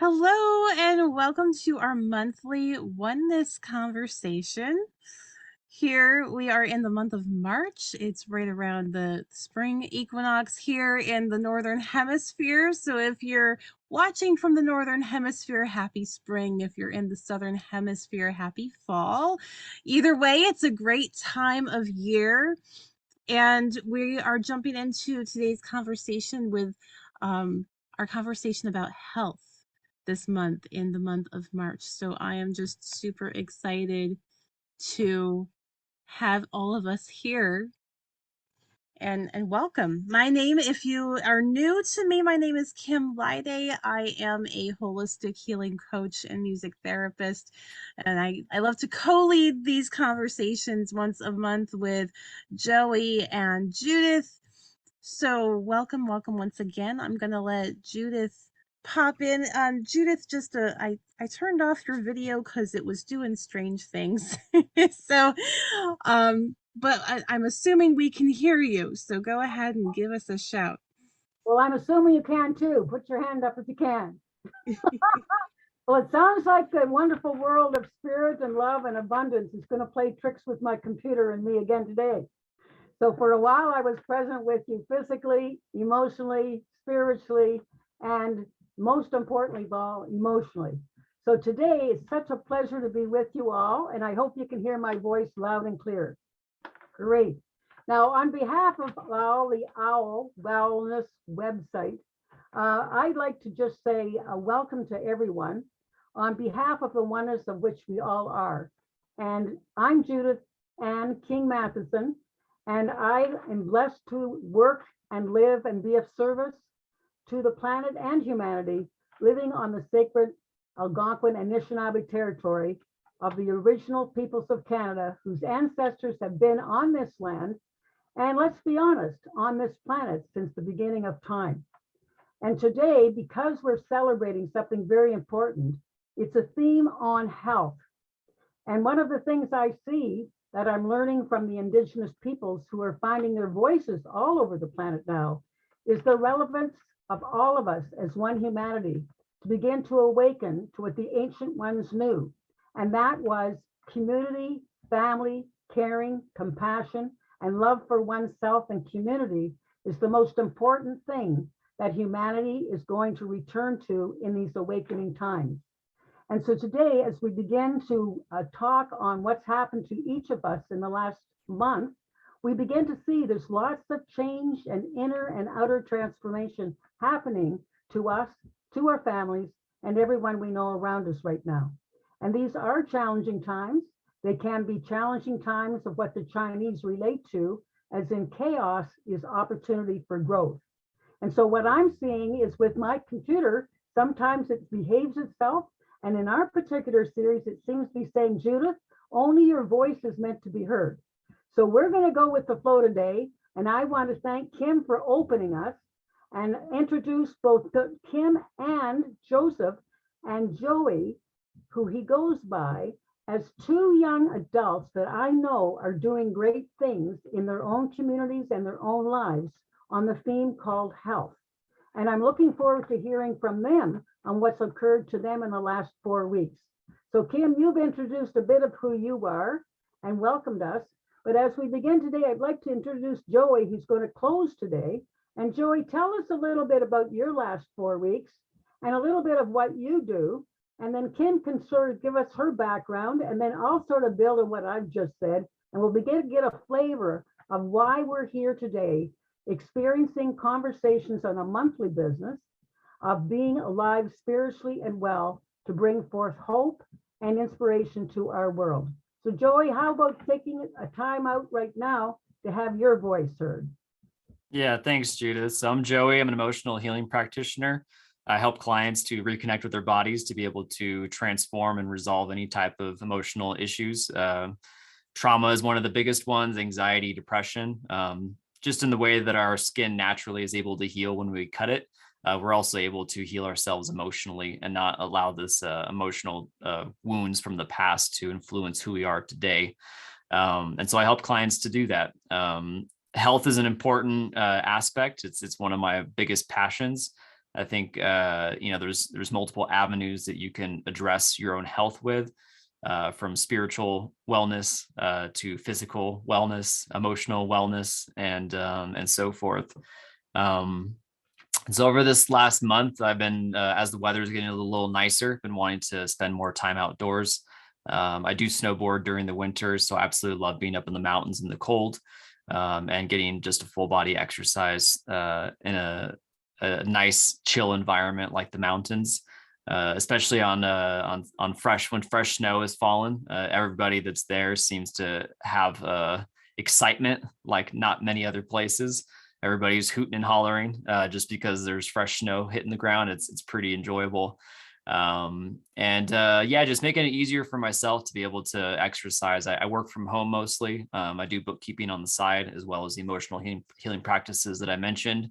Hello, and welcome to our monthly Oneness conversation. Here we are in the month of March. It's right around the spring equinox here in the Northern Hemisphere. So if you're watching from the Northern Hemisphere, happy spring. If you're in the Southern Hemisphere, happy fall. Either way, it's a great time of year. And we are jumping into today's conversation with our conversation about health this month in the month of March. So I am just super excited to have all of us here and welcome. My name, if you are new to me, my name is Kim Lyday. I am a holistic healing coach and music therapist, and I love to co-lead these conversations once a month with Joey and Judith. So welcome once again. I'm gonna let Judith pop in. Judith, I turned off your video because it was doing strange things. So but I'm assuming we can hear you, so go ahead and give us a shout. Well, I'm assuming you can too. Put your hand up if you can. Well, it sounds like the wonderful world of spirit and love and abundance is going to play tricks with my computer and me again today. So for a while, I was present with you physically, emotionally, spiritually, and most importantly of all, emotionally. So today, it's such a pleasure to be with you all, and I hope you can hear my voice loud and clear. Great. Now, on behalf of all the OWL Wellness website, I'd like to just say welcome to everyone on behalf of the oneness of which we all are. And I'm Judith Ann King Matheson, and I am blessed to work and live and be of service to the planet and humanity, living on the sacred Algonquin and Anishinaabe territory of the original peoples of Canada, whose ancestors have been on this land, and let's be honest, on this planet since the beginning of time. And today, because we're celebrating something very important, it's a theme on health. And one of the things I see that I'm learning from the Indigenous peoples who are finding their voices all over the planet now is the relevance of all of us as one humanity to begin to awaken to what the ancient ones knew. And that was community, family, caring, compassion, and love for oneself and community is the most important thing that humanity is going to return to in these awakening times. And so today, as we begin to talk on what's happened to each of us in the last month, we begin to see there's lots of change and inner and outer transformation happening to us, to our families, and everyone we know around us right now. And these are challenging times. They can be challenging times of what the Chinese relate to, as in chaos is opportunity for growth. And so what I'm seeing is with my computer, sometimes it behaves itself. And in our particular series, it seems to be saying, Judith, only your voice is meant to be heard. So we're going to go with the flow today. And I want to thank Kim for opening us and introduce both Kim and Joseph and Joey, who he goes by, as two young adults that I know are doing great things in their own communities and their own lives on the theme called health. And I'm looking forward to hearing from them on what's occurred to them in the last 4 weeks. So Kim, you've introduced a bit of who you are and welcomed us. But as we begin today, I'd like to introduce Joey, who's going to close today. And Joey, tell us a little bit about your last 4 weeks and a little bit of what you do. And then Kim can sort of give us her background, and then I'll sort of build on what I've just said, and we'll begin to get a flavor of why we're here today, experiencing conversations on a monthly business of being alive spiritually and well to bring forth hope and inspiration to our world. So Joey, how about taking a time out right now to have your voice heard? Yeah, thanks, Judith. So I'm Joey. I'm an emotional healing practitioner. I help clients to reconnect with their bodies to be able to transform and resolve any type of emotional issues. Trauma is one of the biggest ones, anxiety, depression. Just in the way that our skin naturally is able to heal when we cut it, we're also able to heal ourselves emotionally and not allow this emotional wounds from the past to influence who we are today. And so I help clients to do that. Health is an important aspect. It's one of my biggest passions. I think there's multiple avenues that you can address your own health with, from spiritual wellness to physical wellness, emotional wellness, and so forth. Um, so over this last month, I've been, as the weather is getting a little nicer, been wanting to spend more time outdoors. I do snowboard during the winter, so I absolutely love being up in the mountains in the cold, and getting just a full body exercise in a nice chill environment like the mountains. Especially on fresh when fresh snow has fallen, everybody that's there seems to have excitement like not many other places. Everybody's hooting and hollering just because there's fresh snow hitting the ground. It's pretty enjoyable. Yeah, just making it easier for myself to be able to exercise. I work from home mostly. I do bookkeeping on the side as well as the emotional healing practices that I mentioned.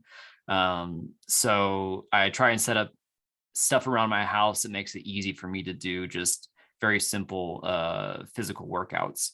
So I try and set up stuff around my house that makes it easy for me to do just very simple physical workouts.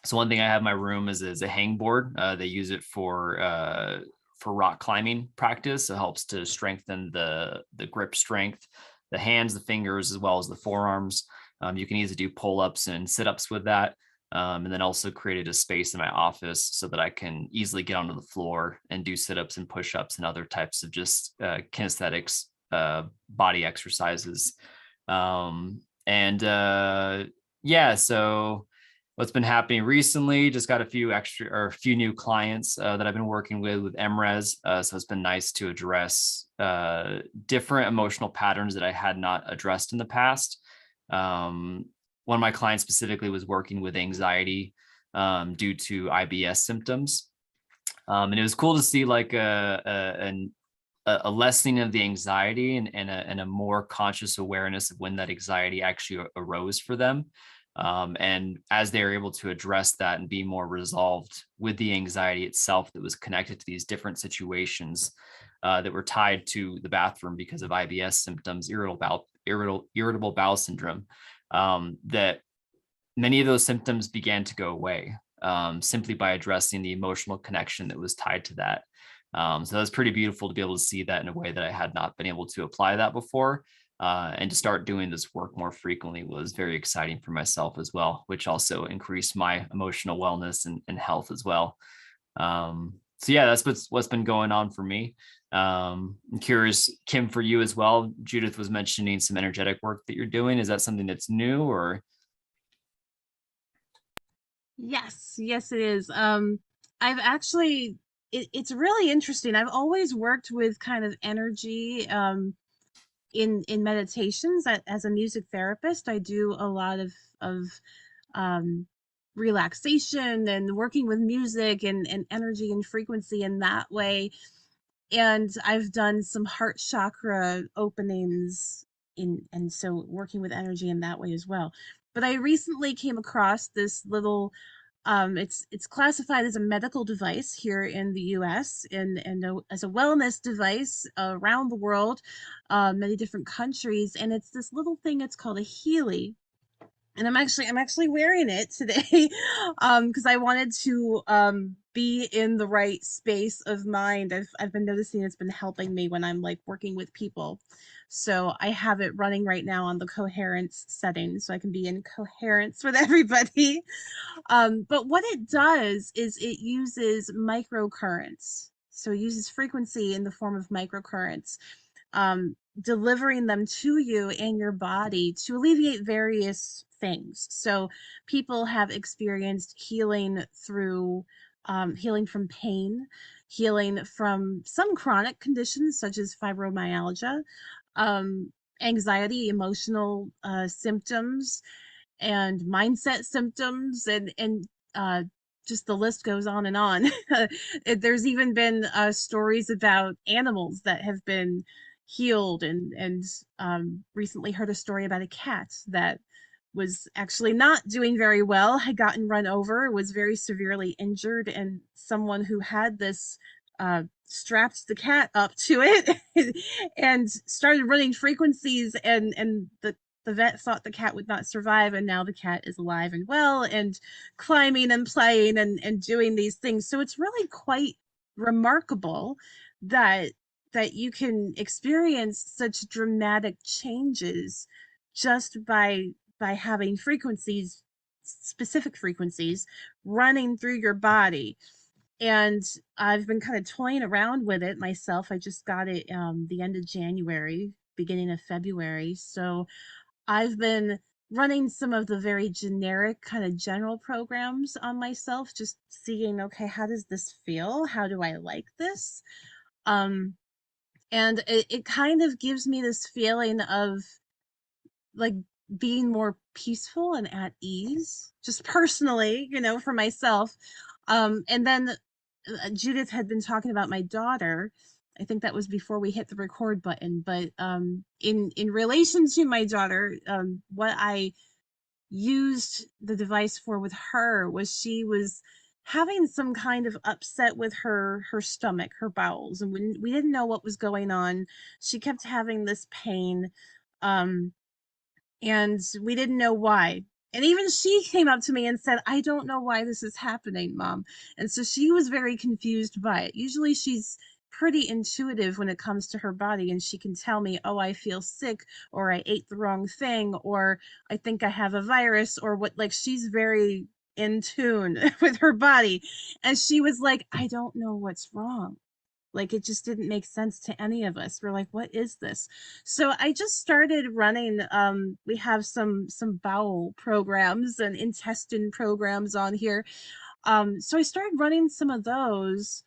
So one thing I have in my room is a hangboard. They use it for rock climbing practice. It helps to strengthen the grip strength, the hands, the fingers, as well as the forearms. You can easily do pull-ups and sit-ups with that. And then also created a space in my office so that I can easily get onto the floor and do sit-ups and push-ups and other types of just kinesthetics body exercises. Yeah, so what's been happening recently, just got a few new clients that I've been working with MRES. So it's been nice to address different emotional patterns that I had not addressed in the past. One of my clients specifically was working with anxiety due to IBS symptoms. And it was cool to see like a lessening of the anxiety and a more conscious awareness of when that anxiety actually arose for them. And as they were able to address that and be more resolved with the anxiety itself that was connected to these different situations that were tied to the bathroom because of IBS symptoms, irritable bowel syndrome, that many of those symptoms began to go away simply by addressing the emotional connection that was tied to that. So that was pretty beautiful to be able to see that in a way that I had not been able to apply that before. And to start doing this work more frequently was very exciting for myself as well, which also increased my emotional wellness and health as well. So yeah, that's what's been going on for me. I'm curious, Kim, for you as well. Judith was mentioning some energetic work that you're doing. Is that something that's new or? Yes, it is. I've actually, it's really interesting. I've always worked with kind of energy in meditations. As a music therapist, I do a lot of um, relaxation and working with music and energy and frequency in that way. And I've done some heart chakra openings and so working with energy in that way as well. But I recently came across this little it's classified as a medical device here in the US and as a wellness device around the world, many different countries. And it's this little thing, it's called a Healy, and I'm actually wearing it today because I wanted to be in the right space of mind. I've been noticing it's been helping me when I'm like working with people. So I have it running right now on the coherence setting so I can be in coherence with everybody. But what it does is it uses microcurrents. So it uses frequency in the form of microcurrents, delivering them to you and your body to alleviate various things. So people have experienced healing through healing from pain, healing from some chronic conditions such as fibromyalgia, um, anxiety, emotional symptoms, and mindset symptoms, and just the list goes on and on. There's even been stories about animals that have been healed, and recently heard a story about a cat that was actually not doing very well, had gotten run over, was very severely injured, and someone who had this strapped the cat up to it and started running frequencies, and the vet thought the cat would not survive, and now the cat is alive and well and climbing and playing and doing these things. So it's really quite remarkable that that you can experience such dramatic changes just by having frequencies, specific frequencies, running through your body. And I've been kind of toying around with it myself. I just got it the end of January, beginning of February. So I've been running some of the very generic kind of general programs on myself, just seeing, okay, how does this feel? How do I like this? Um, and it kind of gives me this feeling of like being more peaceful and at ease, just personally, for myself. And then Judith had been talking about my daughter. I think that was before we hit the record button, but in relation to my daughter, what I used the device for with her was she was having some kind of upset with her stomach, her bowels, and we didn't know what was going on. She kept having this pain. Um, and we didn't know why. And even she came up to me and said, I don't know why this is happening, Mom. And so she was very confused by it. Usually she's pretty intuitive when it comes to her body, and she can tell me, oh, I feel sick, or I ate the wrong thing, or I think I have a virus, or what. Like, she's very in tune with her body. And she was like, I don't know what's wrong. Like, it just didn't make sense to any of us. We're like, what is this? So I just started running. We have some bowel programs and intestine programs on here. So I started running some of those,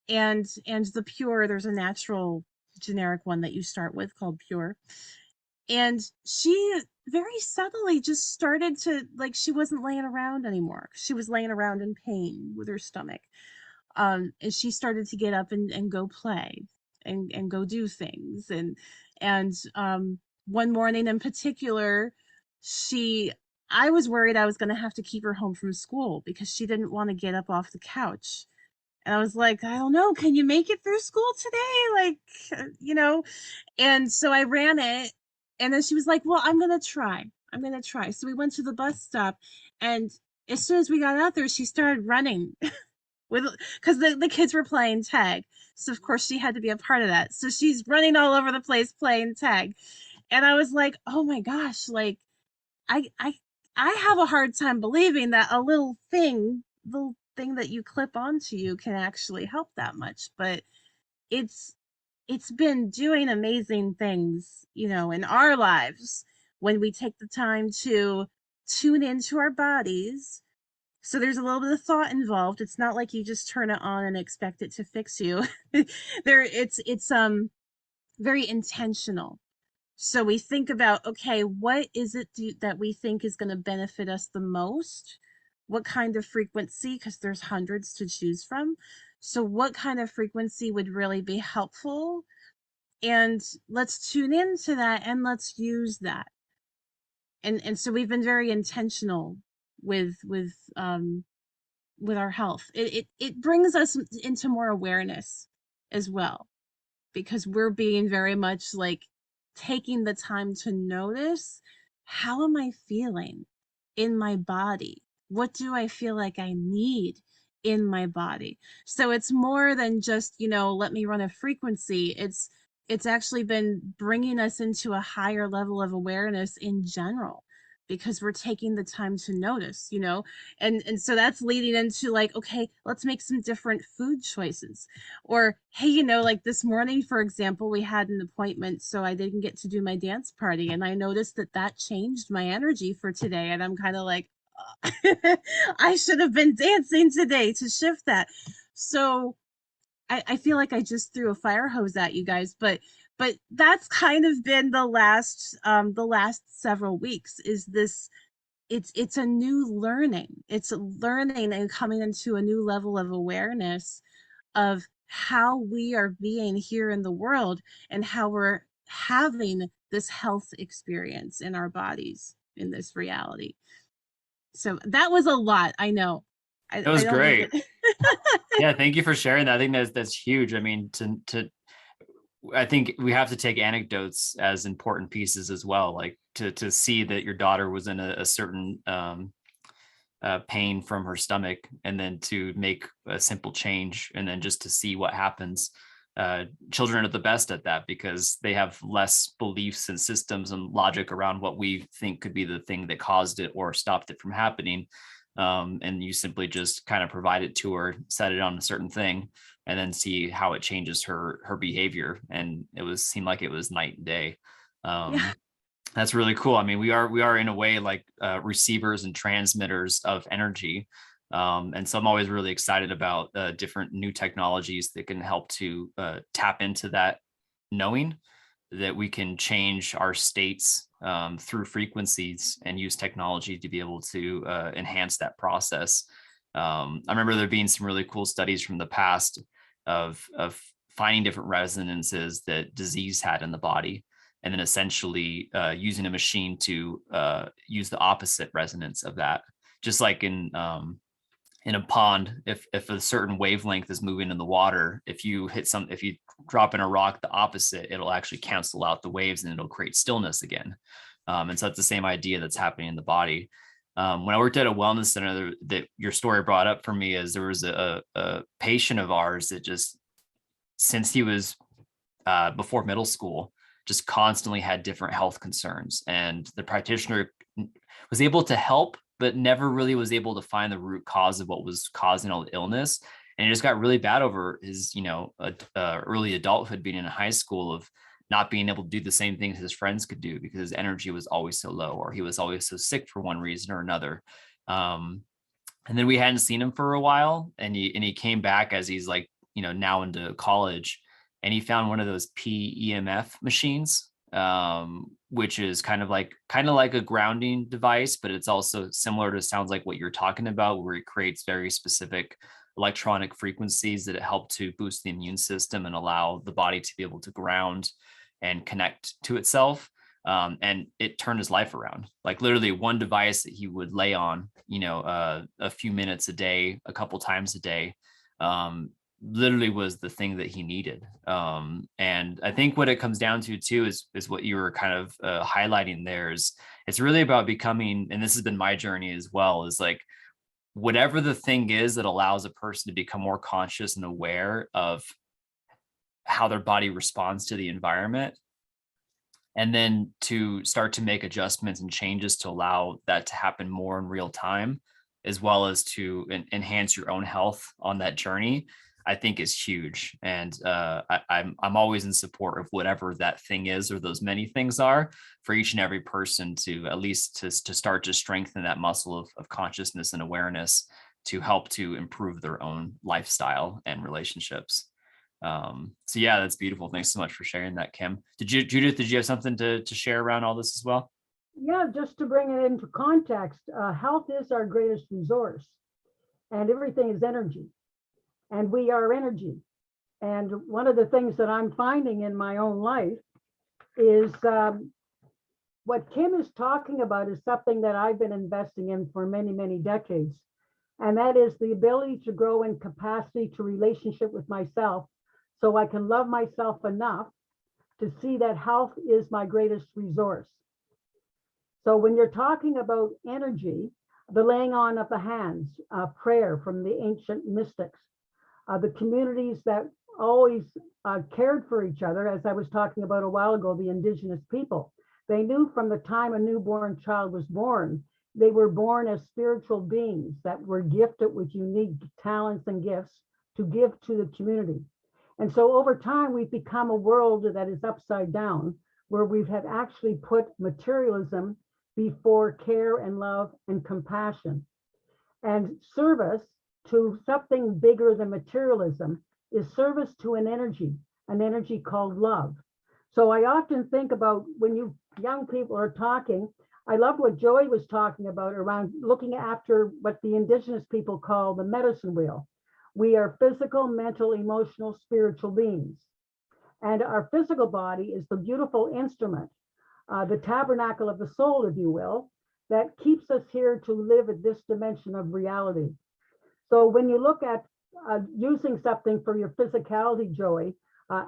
and the Pure, there's a natural generic one that you start with called Pure. And she very subtly just started to, like, she wasn't laying around anymore. She was laying around in pain with her stomach. And she started to get up and go play and go do things. And one morning in particular, she I was worried I was going to have to keep her home from school because she didn't want to get up off the couch. And I was like, I don't know, can you make it through school today? Like, and so I ran it. And then she was like, well, I'm going to try. I'm going to try. So we went to the bus stop. And as soon as we got out there, she started running with, because the kids were playing tag. So of course she had to be a part of that. So she's running all over the place playing tag. And I was like, oh my gosh, like I I I have a hard time believing that a little thing that you clip onto you can actually help that much. But it's it's been doing amazing things, in our lives when we take the time to tune into our bodies. So there's a little bit of thought involved. It's not like you just turn it on and expect it to fix you. It's very intentional. So we think about, okay, what is it that we think is going to benefit us the most? What kind of frequency? Because there's hundreds to choose from. So what kind of frequency would really be helpful? And let's tune into that and let's use that. And so we've been very intentional with our health. It brings us into more awareness as well, because we're being very much like taking the time to notice, how am I feeling in my body? What do I feel like I need in my body? So it's more than just, let me run a frequency. It's actually been bringing us into a higher level of awareness in general, because we're taking the time to notice, and so that's leading into, like, okay, let's make some different food choices. Or, hey, like this morning, for example, we had an appointment, so I didn't get to do my dance party, and I noticed that changed my energy for today, and I'm kind of like, I should have been dancing today to shift that. So I feel like I just threw a fire hose at you guys, but that's kind of been the last several weeks. Is this It's a new learning. It's a learning and coming into a new level of awareness of how we are being here in the world, and how we're having this health experience in our bodies in this reality. So that was a lot. I know. It I was don't mean great. it. Yeah, thank you for sharing that. I think that's huge. I mean, I think we have to take anecdotes as important pieces as well, like to see that your daughter was in a certain pain from her stomach, and then to make a simple change, and then just to see what happens. children are the best at that because they have less beliefs and systems and logic around what we think could be the thing that caused it or stopped it from happening. And you simply just kind of provide it to her, set it on a certain thing, and then see how it changes her behavior. And seemed like it was night and day. Yeah. That's really cool. I mean, we are in a way like receivers and transmitters of energy. And so I'm always really excited about different new technologies that can help to tap into that knowing that we can change our states through frequencies and use technology to be able to enhance that process. I remember there being some really cool studies from the past of finding different resonances that disease had in the body, and then essentially using a machine to use the opposite resonance of that. Just like in a pond, if a certain wavelength is moving in the water, if you drop in a rock the opposite, it'll actually cancel out the waves and it'll create stillness again. And so it's the same idea that's happening in the body. When I worked at a wellness center, that your story brought up for me is there was a patient of ours that just, since he was before middle school, just constantly had different health concerns, and the practitioner was able to help, but never really was able to find the root cause of what was causing all the illness. And it just got really bad over his, early adulthood, being in high school, of not being able to do the same things his friends could do because his energy was always so low, or he was always so sick for one reason or another. And then we hadn't seen him for a while, and he came back as he's like, now into college, and he found one of those PEMF machines, which is kind of like a grounding device, but it's also similar to, sounds like what you're talking about, where it creates very specific electronic frequencies that help to boost the immune system and allow the body to be able to ground and connect to itself. And it turned his life around. Like literally one device that he would lay on, a few minutes a day, a couple times a day, literally was the thing that he needed. And I think what it comes down to too is what you were kind of highlighting there, is it's really about becoming, and this has been my journey as well, is like whatever the thing is that allows a person to become more conscious and aware of how their body responds to the environment, and then to start to make adjustments and changes to allow that to happen more in real time, as well as to enhance your own health on that journey, I think is huge. And I'm always in support of whatever that thing is, or those many things are, for each and every person to at least to start to strengthen that muscle of consciousness and awareness to help to improve their own lifestyle and relationships. So yeah, that's beautiful. Thanks so much for sharing that, Kim. Judith, did you have something to share around all this as well? Yeah, just to bring it into context, health is our greatest resource, and everything is energy, and we are energy. And one of the things that I'm finding in my own life is what Kim is talking about is something that I've been investing in for many, many decades. And that is the ability to grow in capacity to relationship with myself, so I can love myself enough to see that health is my greatest resource. So when you're talking about energy, the laying on of the hands, prayer from the ancient mystics, the communities that always cared for each other, as I was talking about a while ago, the indigenous people, they knew from the time a newborn child was born, they were born as spiritual beings that were gifted with unique talents and gifts to give to the community. And so over time, we've become a world that is upside down, where we have actually put materialism before care and love and compassion. And service to something bigger than materialism is service to an energy called love. So I often think about when you young people are talking, I love what Joey was talking about around looking after what the indigenous people call the medicine wheel. We are physical, mental, emotional, spiritual beings. And our physical body is the beautiful instrument, the tabernacle of the soul, if you will, that keeps us here to live at this dimension of reality. So when you look at using something for your physicality, Joey,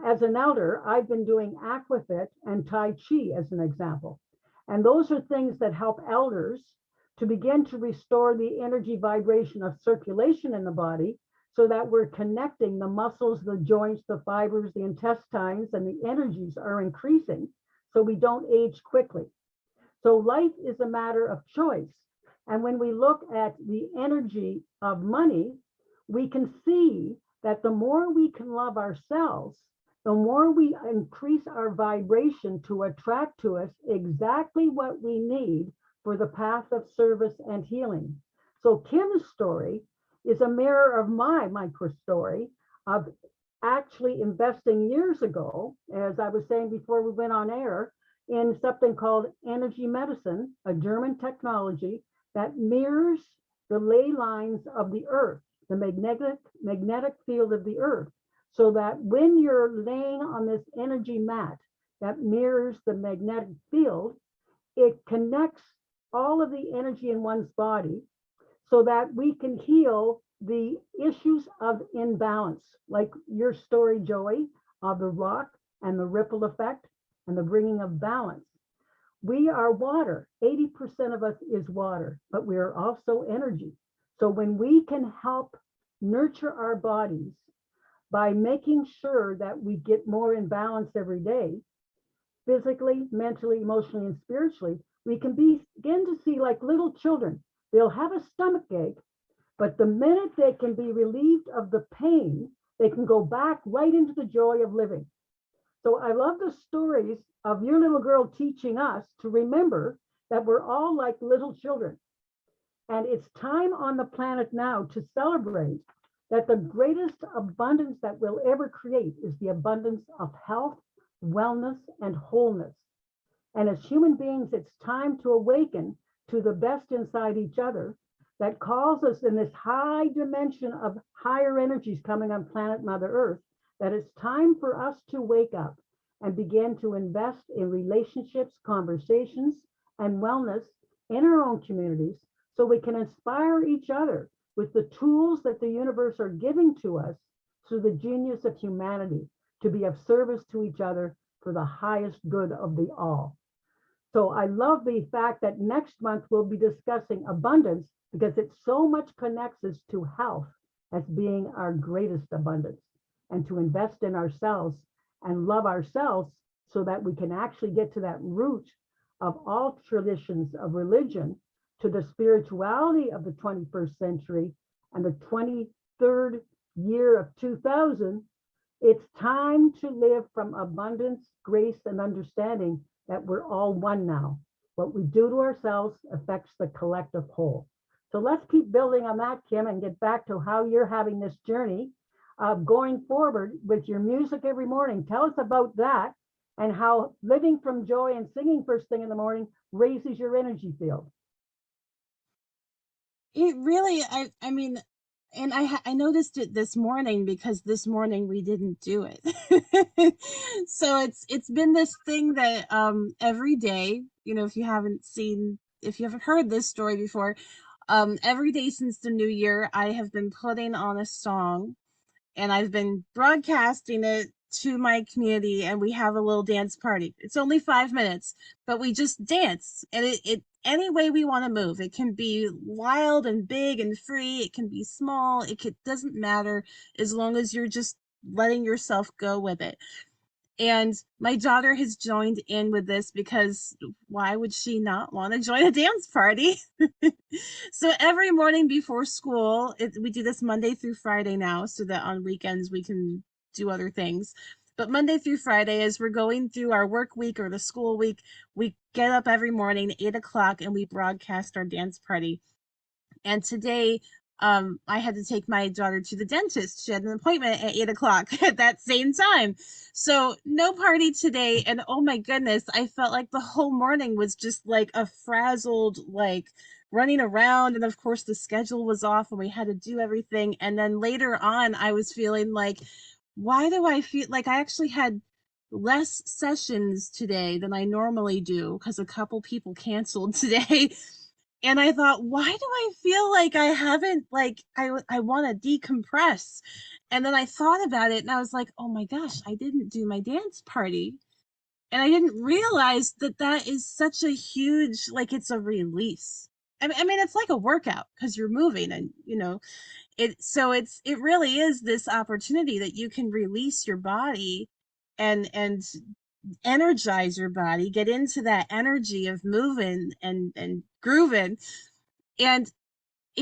as an elder, I've been doing aquafit and Tai Chi as an example. And those are things that help elders to begin to restore the energy vibration of circulation in the body, so that we're connecting the muscles, the joints, the fibers, the intestines, and the energies are increasing so we don't age quickly. So life is a matter of choice. And when we look at the energy of money, we can see that the more we can love ourselves, the more we increase our vibration to attract to us exactly what we need for the path of service and healing. So Kim's story is a mirror of my micro story of actually investing years ago, as I was saying before we went on air, in something called energy medicine, a German technology that mirrors the ley lines of the earth, the magnetic field of the earth, so that when you're laying on this energy mat that mirrors the magnetic field, it connects all of the energy in one's body so that we can heal the issues of imbalance, like your story, Joey, of the rock and the ripple effect and the bringing of balance. We are water. 80% of us is water, but we are also energy. So when we can help nurture our bodies by making sure that we get more in balance every day, physically, mentally, emotionally, and spiritually, we can begin to see like little children. They'll have a stomach ache, but the minute they can be relieved of the pain, they can go back right into the joy of living. So I love the stories of your little girl teaching us to remember that we're all like little children. And it's time on the planet now to celebrate that the greatest abundance that we'll ever create is the abundance of health, wellness, and wholeness. And as human beings, it's time to awaken to the best inside each other that calls us in this high dimension of higher energies coming on planet Mother Earth, that it's time for us to wake up and begin to invest in relationships, conversations, and wellness in our own communities so we can inspire each other with the tools that the universe are giving to us through the genius of humanity to be of service to each other for the highest good of the all. So I love the fact that next month we'll be discussing abundance because it so much connects us to health as being our greatest abundance, and to invest in ourselves and love ourselves so that we can actually get to that root of all traditions of religion to the spirituality of the 21st century and the 23rd year of 2000. It's time to live from abundance, grace, and understanding that we're all one now. What we do to ourselves affects the collective whole. So let's keep building on that, Kim, and get back to how you're having this journey going forward with your music every morning. Tell us about that and how living from joy and singing first thing in the morning raises your energy field. It really, I mean, and I noticed it this morning because this morning we didn't do it. So it's been this thing that every day, if you haven't heard this story before, every day since the new year, I have been putting on a song and I've been broadcasting it to my community, and we have a little dance party. It's only 5 minutes, but we just dance, and it any way we want to move. It can be wild and big and free. It can be small. Doesn't matter as long as you're just letting yourself go with it. And my daughter has joined in with this because why would she not want to join a dance party? So every morning before school, we do this Monday through Friday now so that on weekends we can do other things. But Monday through Friday, as we're going through our work week or the school week, we get up every morning, 8 o'clock, and we broadcast our dance party. And today, I had to take my daughter to the dentist. She had an appointment at 8 o'clock at that same time. So no party today. And oh my goodness, I felt like the whole morning was just like a frazzled, like running around. And of course, the schedule was off and we had to do everything. And then later on, I was feeling like, why do I feel like I actually had less sessions today than I normally do because a couple people canceled today. And I thought, why do I feel like I haven't, like, I want to decompress? And then I thought about it and I was like, oh my gosh, I didn't do my dance party. And I didn't realize that that is such a huge, like, it's a release. I mean, it's like a workout because you're moving and, it really is this opportunity that you can release your body and energize your body, get into that energy of moving and grooving. And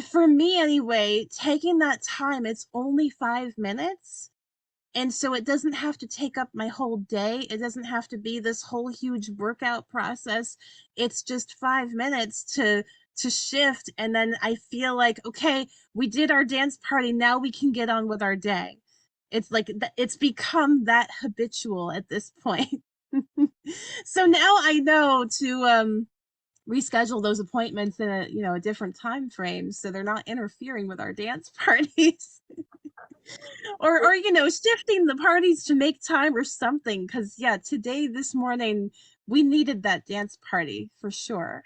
for me anyway, taking that time, it's only 5 minutes. And so it doesn't have to take up my whole day. It doesn't have to be this whole huge workout process. It's just 5 minutes to shift. And then I feel like, okay, we did our dance party. Now we can get on with our day. It's like it's become that habitual at this point. So now I know to reschedule those appointments in a different time frame so they're not interfering with our dance parties. Or shifting the parties to make time or something, because yeah, today, this morning, we needed that dance party for sure.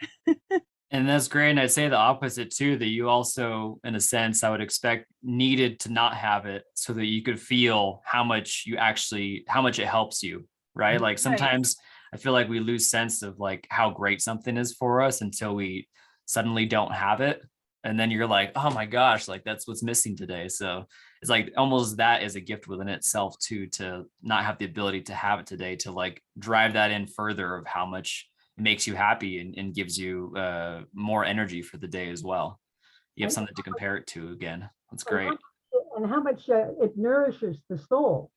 And that's great. And I'd say the opposite too, that you also, in a sense, I would expect needed to not have it so that you could feel how much it helps you, right? Like Right. sometimes I feel like we lose sense of like how great something is for us until we suddenly don't have it. And then you're like, oh my gosh, like that's what's missing today. So it's like almost that is a gift within itself too, to not have the ability to have it today, to like drive that in further of how much makes you happy and gives you more energy for the day as well. You have And, something to compare it to again. That's and great. how much it nourishes the soul.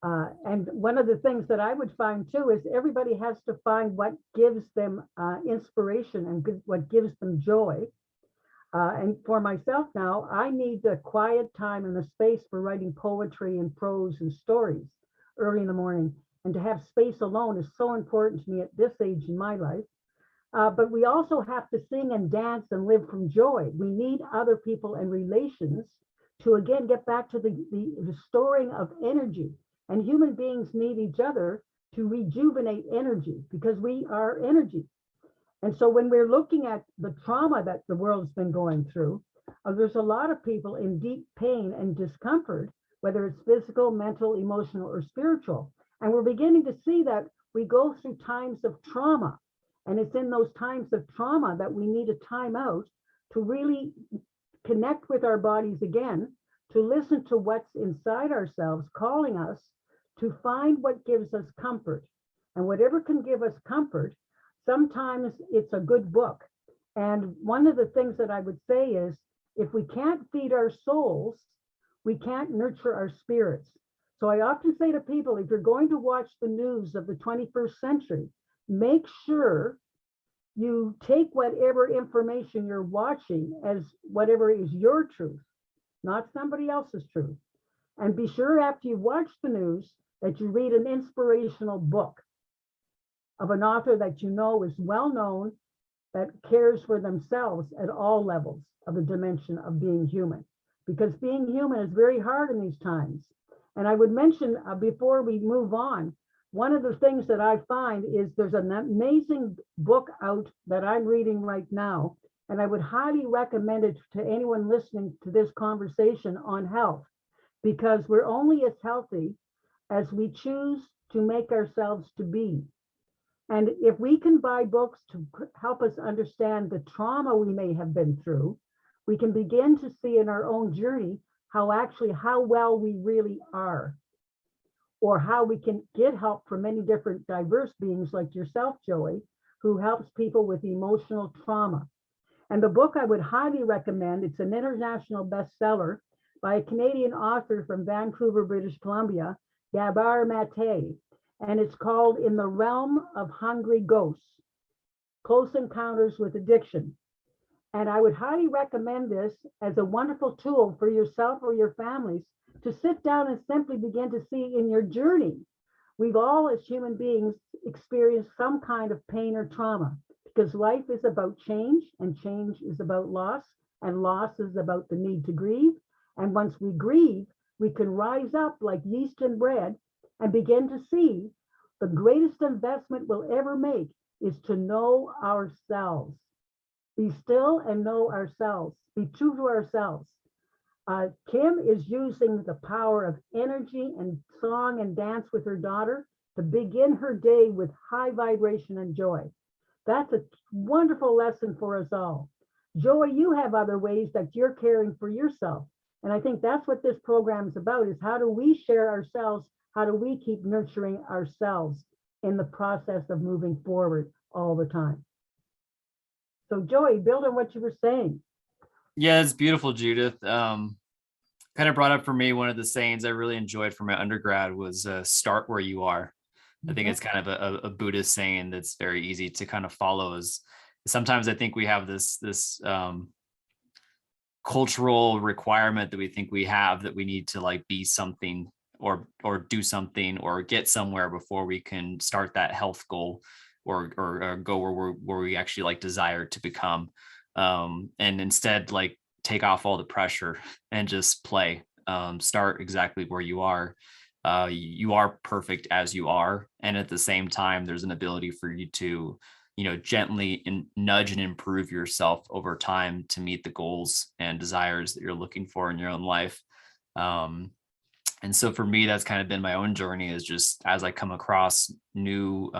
And one of the things that I would find too is everybody has to find what gives them inspiration and what gives them joy. And for myself now, I need the quiet time and the space for writing poetry and prose and stories early in the morning. And to have space alone is so important to me at this age in my life. But we also have to sing and dance and live from joy. We need other people and relations to again get back to the restoring of energy. And human beings need each other to rejuvenate energy because we are energy. And so when we're looking at the trauma that the world's been going through, there's a lot of people in deep pain and discomfort, whether it's physical, mental, emotional, or spiritual. And we're beginning to see that we go through times of trauma. And it's in those times of trauma that we need a time out to really connect with our bodies again, to listen to what's inside ourselves calling us to find what gives us comfort. And whatever can give us comfort, sometimes it's a good book. And one of the things that I would say is if we can't feed our souls, we can't nurture our spirits. So I often say to people, if you're going to watch the news of the 21st century, make sure you take whatever information you're watching as whatever is your truth, not somebody else's truth. And be sure after you watch the news that you read an inspirational book of an author that you know is well known, that cares for themselves at all levels of the dimension of being human. Because being human is very hard in these times. And I would mention before we move on, one of the things that I find is there's an amazing book out that I'm reading right now, and I would highly recommend it to anyone listening to this conversation on health, because we're only as healthy as we choose to make ourselves to be. And if we can buy books to help us understand the trauma we may have been through, we can begin to see in our own journey how well we really are, or how we can get help from many different diverse beings like yourself, Joey, who helps people with emotional trauma. And the book I would highly recommend, it's an international bestseller by a Canadian author from Vancouver, British Columbia, Gabor Mate, and it's called In the Realm of Hungry Ghosts, Close Encounters with Addiction. And I would highly recommend this as a wonderful tool for yourself or your families to sit down and simply begin to see in your journey. We've all, as human beings, experienced some kind of pain or trauma, because life is about change, and change is about loss, and loss is about the need to grieve. And once we grieve, we can rise up like yeast and bread and begin to see the greatest investment we'll ever make is to know ourselves. Be still and know ourselves. Be true to ourselves. Kim is using the power of energy and song and dance with her daughter to begin her day with high vibration and joy. That's a wonderful lesson for us all. Joy, you have other ways that you're caring for yourself. And I think that's what this program is about, is how do we share ourselves? How do we keep nurturing ourselves in the process of moving forward all the time? So Joey, build on what you were saying. Yeah, it's beautiful, Judith. Kind of brought up for me, one of the sayings I really enjoyed from my undergrad was start where you are. I think it's kind of a Buddhist saying that's very easy to kind of follow. Is sometimes I think we have this cultural requirement that we think we have, that we need to like be something or do something or get somewhere before we can start that health goal or go where we actually like desire to become. And instead, like, take off all the pressure and just play. Start exactly where you are. You are perfect as you are, and at the same time there's an ability for you to, you know, gently nudge and improve yourself over time to meet the goals and desires that you're looking for in your own life. And so for me, that's kind of been my own journey, is just as I come across new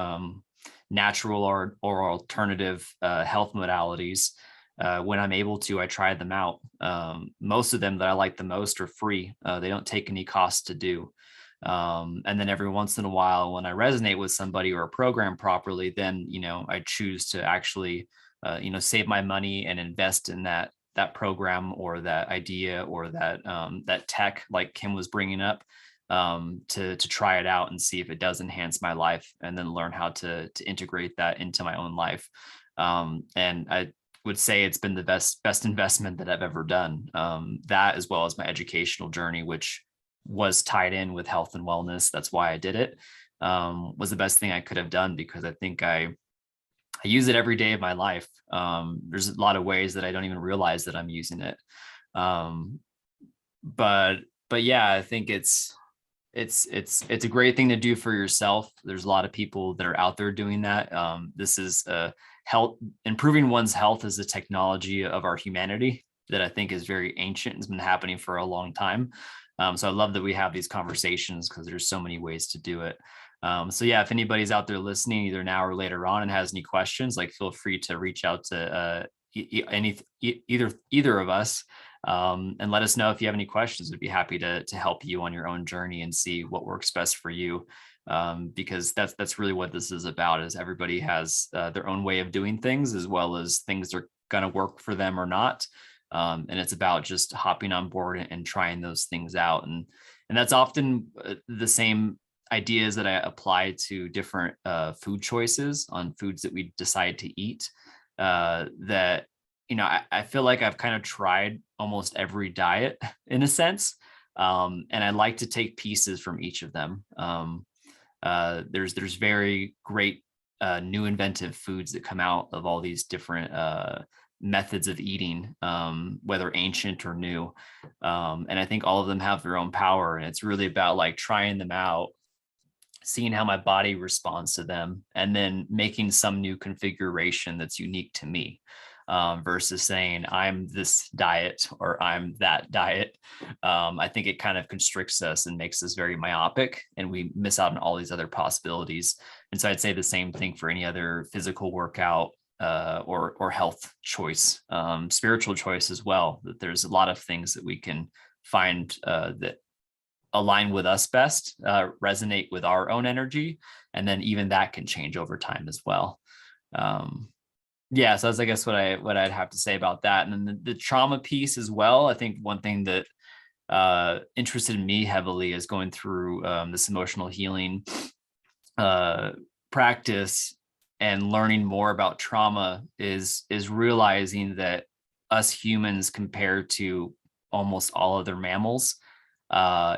natural or alternative health modalities, when I'm able to, I try them out. Most of them that I like the most are free. They don't take any cost to do. And then every once in a while, when I resonate with somebody or a program properly, then, you know, I choose to actually, you know, save my money and invest in that program or that idea or that tech, like Kim was bringing up, to try it out and see if it does enhance my life, and then learn how to integrate that into my own life. And I would say it's been the best investment that I've ever done. That, as well as my educational journey, which was tied in with health and wellness. That's why I did it. Was the best thing I could have done, because I think I use it every day of my life. There's a lot of ways that I don't even realize that I'm using it. But yeah, I think it's a great thing to do for yourself. There's a lot of people that are out there doing that. This is health, improving one's health is a technology of our humanity that I think is very ancient and has been happening for a long time. So I love that we have these conversations, because there's so many ways to do it. So yeah, if anybody's out there listening, either now or later on, and has any questions, like, feel free to reach out to either of us, and let us know if you have any questions. We'd be happy to help you on your own journey and see what works best for you. Because that's really what this is about, is everybody has their own way of doing things, as well as things that are going to work for them or not. And it's about just hopping on board and trying those things out. And that's often the same ideas that I apply to different food choices on foods that we decide to eat. That, you know, I feel like I've kind of tried almost every diet in a sense. And I like to take pieces from each of them. There's very great new inventive foods that come out of all these different methods of eating, whether ancient or new. And I think all of them have their own power, and it's really about like trying them out, seeing how my body responds to them, and then making some new configuration that's unique to me, versus saying I'm this diet or I'm that diet. I think it kind of constricts us and makes us very myopic, and we miss out on all these other possibilities. And so I'd say the same thing for any other physical workout, or health choice, spiritual choice as well, that there's a lot of things that we can find that align with us best, resonate with our own energy, and then even that can change over time as well. Yeah, so that's, I guess, what I'd have to say about that. And then the trauma piece as well. I think one thing that interested me heavily is going through this emotional healing practice and learning more about trauma is realizing that us humans, compared to almost all other mammals,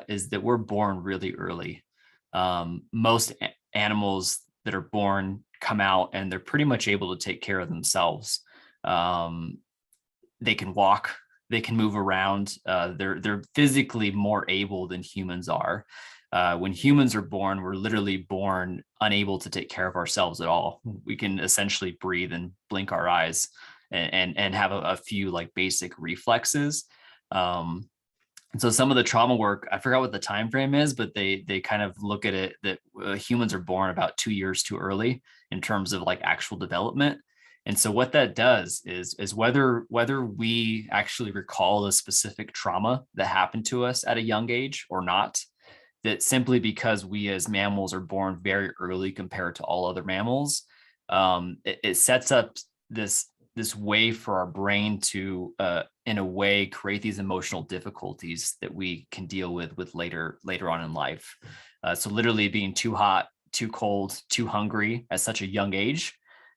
is that we're born really early. Most animals that are born come out and they're pretty much able to take care of themselves. They can walk, they can move around. They're physically more able than humans are. When humans are born, we're literally born unable to take care of ourselves at all. We can essentially breathe and blink our eyes and have a few like basic reflexes. And so some of the trauma work, I forgot what the time frame is, but they kind of look at it that humans are born about 2 years too early in terms of like actual development. And so what that does is whether we actually recall a specific trauma that happened to us at a young age or not, that simply because we as mammals are born very early compared to all other mammals, it sets up this way for our brain to in a way create these emotional difficulties that we can deal with later on in life. So literally being too hot, too cold, too hungry at such a young age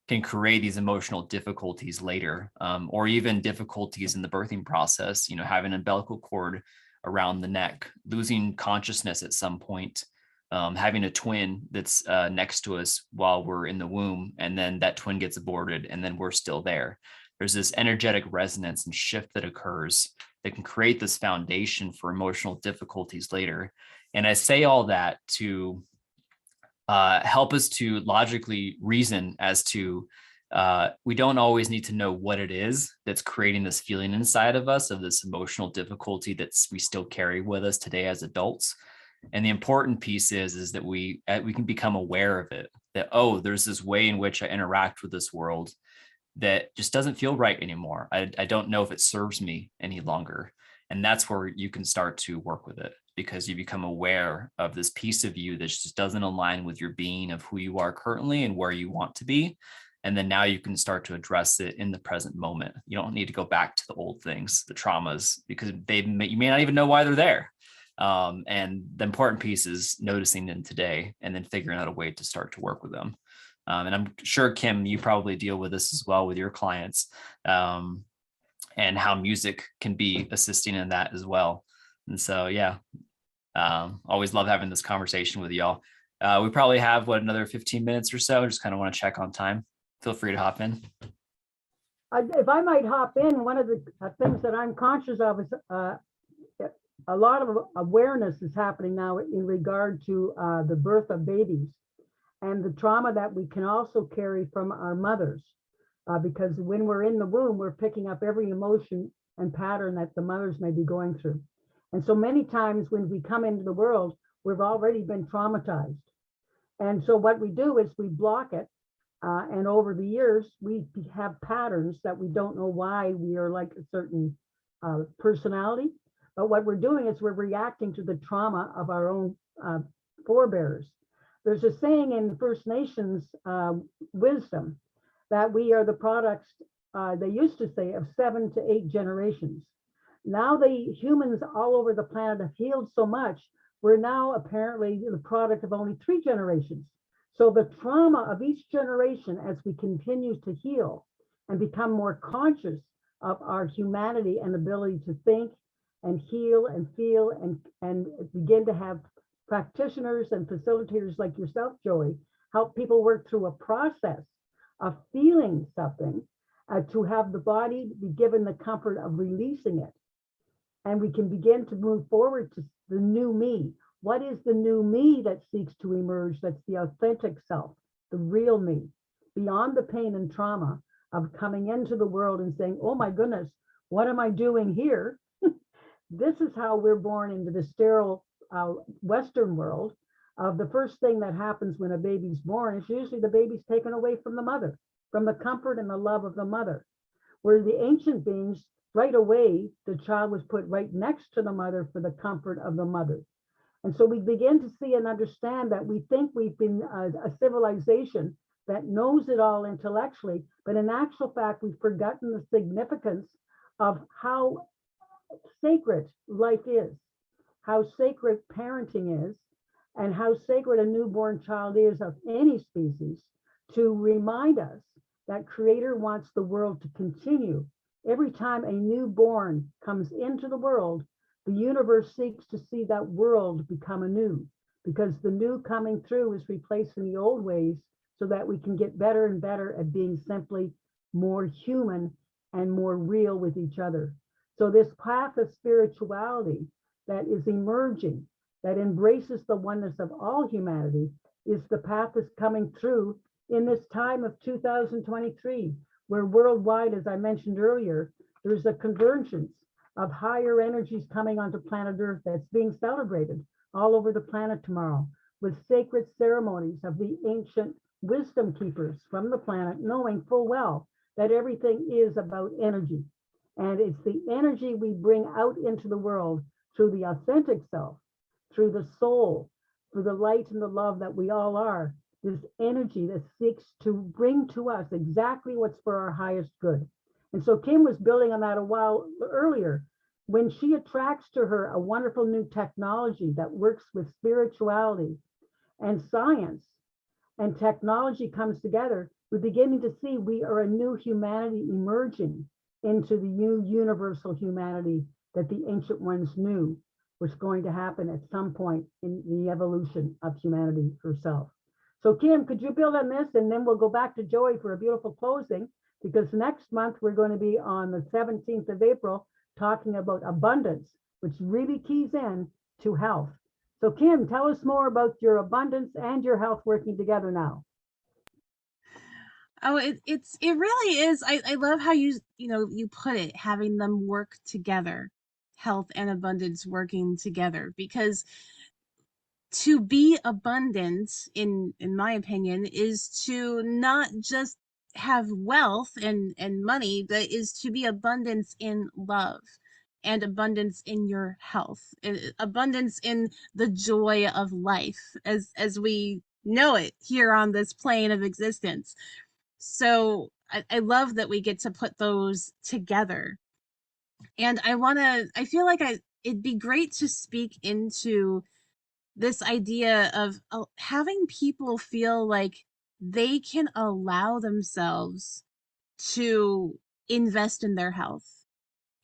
can create these emotional difficulties later, or even difficulties in the birthing process, having an umbilical cord around the neck, losing consciousness at some point, having a twin that's next to us while we're in the womb, and then that twin gets aborted, and then we're still there. There's this energetic resonance and shift that occurs that can create this foundation for emotional difficulties later. And I say all that to help us to logically reason as to we don't always need to know what it is that's creating this feeling inside of us of this emotional difficulty that we still carry with us today as adults. And the important piece is that we can become aware of it, that, oh, there's this way in which I interact with this world that just doesn't feel right anymore. I don't know if it serves me any longer. And that's where you can start to work with it, because you become aware of this piece of you that just doesn't align with your being of who you are currently and where you want to be. And then now you can start to address it in the present moment. You don't need to go back to the old things, the traumas, because you may not even know why they're there. And the important piece is noticing them today and then figuring out a way to start to work with them. And I'm sure, Kim, you probably deal with this as well with your clients, and how music can be assisting in that as well. And so, yeah, always love having this conversation with y'all. We probably have another 15 minutes or so. Just kind of want to check on time. Feel free to hop in. If I might hop in, one of the things that I'm conscious of is a lot of awareness is happening now in regard to the birth of babies and the trauma that we can also carry from our mothers. Because when we're in the womb, we're picking up every emotion and pattern that the mothers may be going through. And so many times when we come into the world, we've already been traumatized. And so what we do is we block it. And over the years, we have patterns that we don't know why we are like a certain personality. But what we're doing is we're reacting to the trauma of our own forebears. There's a saying in First Nations wisdom that we are the products, they used to say, of 7 to 8 generations. Now the humans all over the planet have healed so much, we're now apparently the product of only 3 generations. So the trauma of each generation, as we continue to heal and become more conscious of our humanity and ability to think and heal and feel and begin to have practitioners and facilitators like yourself, Joey, help people work through a process of feeling something, to have the body be given the comfort of releasing it. And we can begin to move forward to the new me. What is the new me that seeks to emerge? That's the authentic self, the real me, beyond the pain and trauma of coming into the world and saying, oh my goodness, what am I doing here? This is how we're born into the sterile Western world. The first thing that happens when a baby's born is usually the baby's taken away from the mother, from the comfort and the love of the mother. Where the ancient beings, right away, the child was put right next to the mother for the comfort of the mother. And so we begin to see and understand that we think we've been a civilization that knows it all intellectually, but in actual fact, we've forgotten the significance of how sacred life is, how sacred parenting is, and how sacred a newborn child is of any species, to remind us that Creator wants the world to continue. Every time a newborn comes into the world, the universe seeks to see that world become anew, because the new coming through is replacing the old ways so that we can get better and better at being simply more human and more real with each other. So this path of spirituality that is emerging, that embraces the oneness of all humanity, is the path that's coming through in this time of 2023, where worldwide, as I mentioned earlier, there's a convergence of higher energies coming onto planet Earth that's being celebrated all over the planet tomorrow, with sacred ceremonies of the ancient wisdom keepers from the planet, knowing full well that everything is about energy. And it's the energy we bring out into the world through the authentic self, through the soul, through the light and the love that we all are. This energy that seeks to bring to us exactly what's for our highest good. And so Kim was building on that a while earlier. When she attracts to her a wonderful new technology that works with spirituality and science, and technology comes together, we're beginning to see we are a new humanity emerging into the new universal humanity that the ancient ones knew was going to happen at some point in the evolution of humanity herself. So Kim, could you build on this? And then we'll go back to Joey for a beautiful closing, because next month we're going to be on the 17th of April talking about abundance, which really keys in to health. So Kim, tell us more about your abundance and your health working together now. Oh, it really is. I love how you put it, having them work together, health and abundance working together, because to be abundant, in my opinion, is to not just have wealth and money, but is to be abundance in love and abundance in your health, abundance in the joy of life as we know it here on this plane of existence. So I love that we get to put those together. And I feel like it'd be great to speak into this idea of having people feel like they can allow themselves to invest in their health.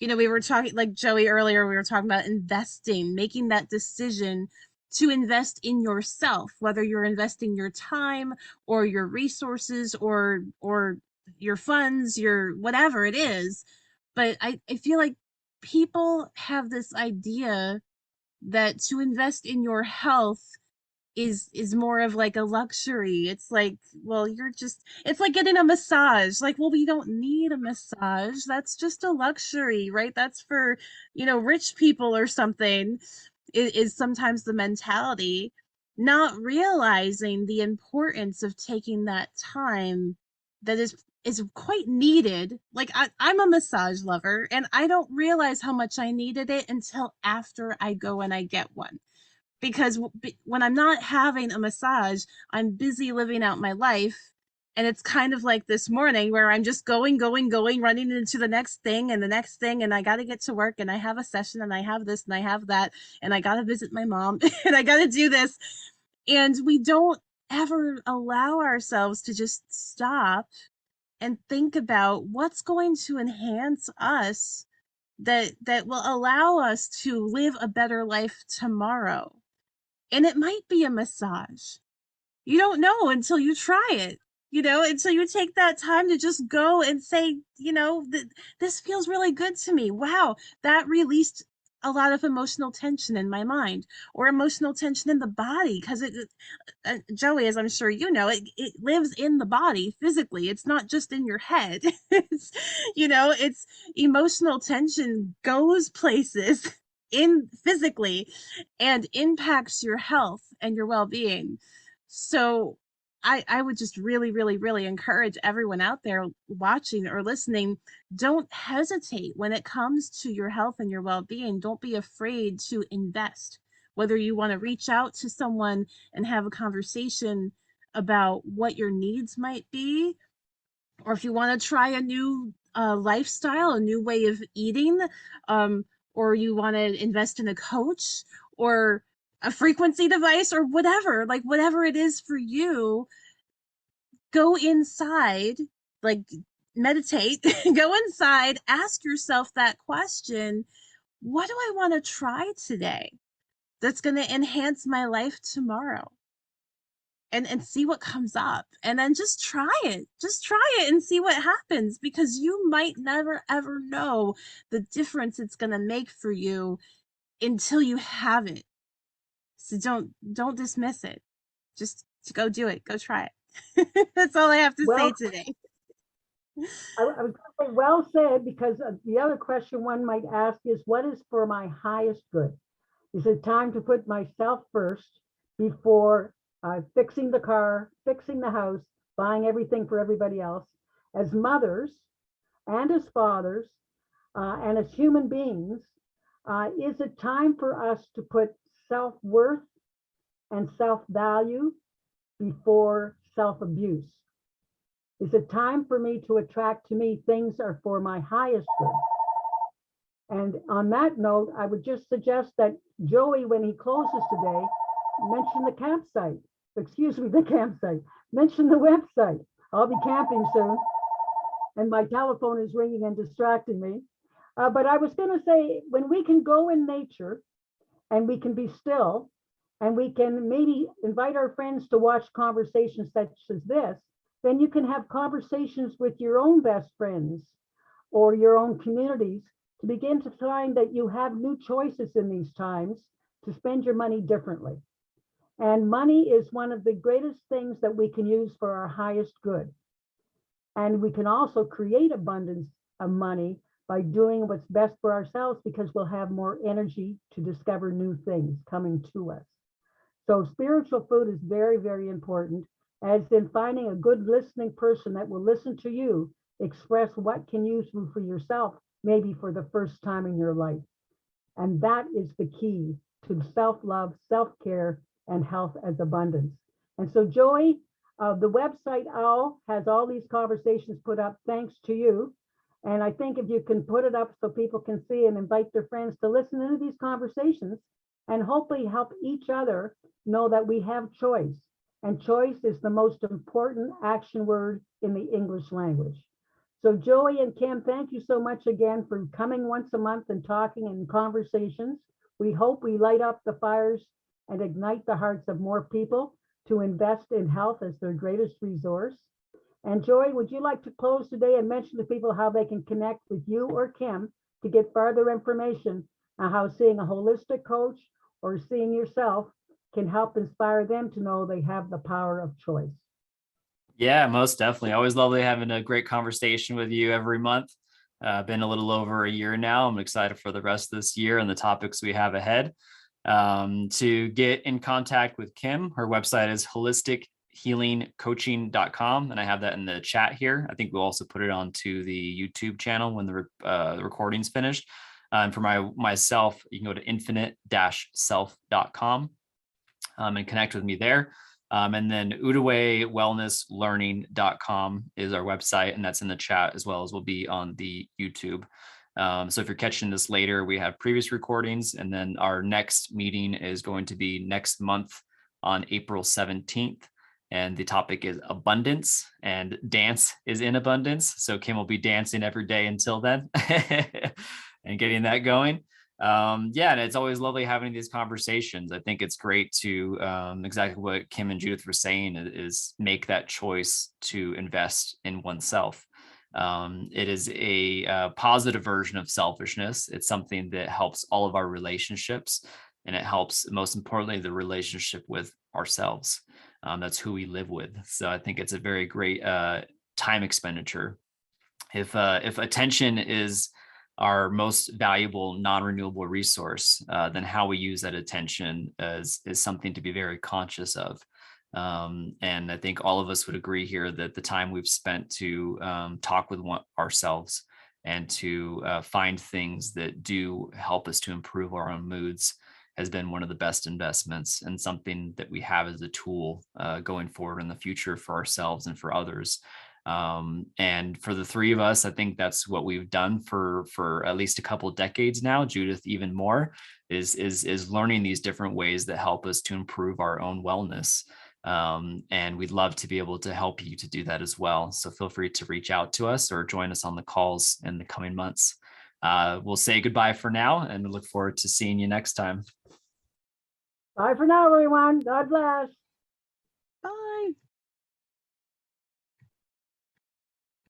We were talking, like Joey earlier, we were talking about investing, making that decision to invest in yourself, whether you're investing your time or your resources or your funds, your whatever it is. But I feel like people have this idea that to invest in your health is more of like a luxury. It's like, well, it's like getting a massage. Like, well, we don't need a massage. That's just a luxury, right? That's for, rich people or something, is sometimes the mentality, not realizing the importance of taking that time that is quite needed. Like I'm a massage lover, and I don't realize how much I needed it until after I go and I get one, because when I'm not having a massage, I'm busy living out my life. And it's kind of like this morning where I'm just going, running into the next thing and the next thing. And I got to get to work, and I have a session, and I have this and I have that. And I got to visit my mom and I got to do this. And we don't ever allow ourselves to just stop and think about what's going to enhance us, that will allow us to live a better life tomorrow. And it might be a massage. You don't know until you try it, until you take that time to just go and say, this feels really good to me. Wow, that released a lot of emotional tension in my mind, or emotional tension in the body, because Joey, as I'm sure you know, it lives in the body physically. It's not just in your head. It's emotional tension goes places in physically and impacts your health and your well-being. So I would just really, really, really encourage everyone out there watching or listening, don't hesitate when it comes to your health and your well-being. Don't be afraid to invest, whether you want to reach out to someone and have a conversation about what your needs might be, or if you want to try a new lifestyle, a new way of eating, or you want to invest in a coach or a frequency device or whatever, like whatever it is for you, go inside, like meditate, go inside, ask yourself that question: what do I want to try today that's going to enhance my life tomorrow? And see what comes up, and then just try it and see what happens, because you might never ever know the difference it's going to make for you until you have it. So don't dismiss it. Just go do it, go try it. That's all I have to say Well, today. I was going to say well said, because the other question one might ask is, what is for my highest good? Is it time to put myself first before fixing the car, fixing the house, buying everything for everybody else? as mothers and as fathers and as human beings, is it time for us to put self-worth and self-value before self-abuse? Is it time for me to attract to me things are for my highest good? And on that note, I would just suggest that Joey, when he closes today, mention the campsite. Excuse me, the campsite. Mention the website. I'll be camping soon, and my telephone is ringing and distracting me. But I was going to say, when we can go in nature and we can be still, and we can maybe invite our friends to watch conversations such as this, then you can have conversations with your own best friends or your own communities to begin to find that you have new choices in these times to spend your money differently. And money is one of the greatest things that we can use for our highest good. And we can also create abundance of money by doing what's best for ourselves, because we'll have more energy to discover new things coming to us. So spiritual food is very, very important, as in finding a good listening person that will listen to you express what can you do for yourself, maybe for the first time in your life. And that is the key to self-love, self-care, and health as abundance. And so Joey, the website OWL has all these conversations put up thanks to you. And I think if you can put it up so people can see and invite their friends to listen into these conversations and hopefully help each other know that we have choice. And choice is the most important action word in the English language. So Joey and Kim, thank you so much again for coming once a month and talking in conversations. We hope we light up the fires and ignite the hearts of more people to invest in health as their greatest resource. And Joey, would you like to close today and mention to people how they can connect with you or Kim to get further information on how seeing a holistic coach or seeing yourself can help inspire them to know they have the power of choice? Yeah, most definitely. Always lovely having a great conversation with you every month. Been a little over a year now. I'm excited for the rest of this year and the topics we have ahead. To get in contact with Kim, her website is holistichealingcoaching.com, and I have that in the chat here. I think we'll also put it onto the YouTube channel when the recording's finished. And for myself, you can go to infinite-self.com and connect with me there. And then udaway-wellnesslearning.com is our website, and that's in the chat as well as will be on the YouTube. So if you're catching this later, we have previous recordings, and then our next meeting is going to be next month on April 17th. And the topic is abundance, and dance is in abundance. So Kim will be dancing every day until then and getting that going. Yeah, and it's always lovely having these conversations. I think it's great to exactly what Kim and Judith were saying is make that choice to invest in oneself. It is a positive version of selfishness. It's something that helps all of our relationships, and it helps, most importantly, the relationship with ourselves. That's who we live with. So I think it's a very great time expenditure. If attention is our most valuable non-renewable resource, then how we use that attention is something to be very conscious of. And I think all of us would agree here that the time we've spent to talk with ourselves and to find things that do help us to improve our own moods has been one of the best investments, and something that we have as a tool going forward in the future for ourselves and for others. And for the three of us, I think that's what we've done for at least a couple of decades now. Judith, even more, is learning these different ways that help us to improve our own wellness. And we'd love to be able to help you to do that as well. So feel free to reach out to us or join us on the calls in the coming months. We'll say goodbye for now, and we look forward to seeing you next time. Bye for now, everyone. God bless. Bye.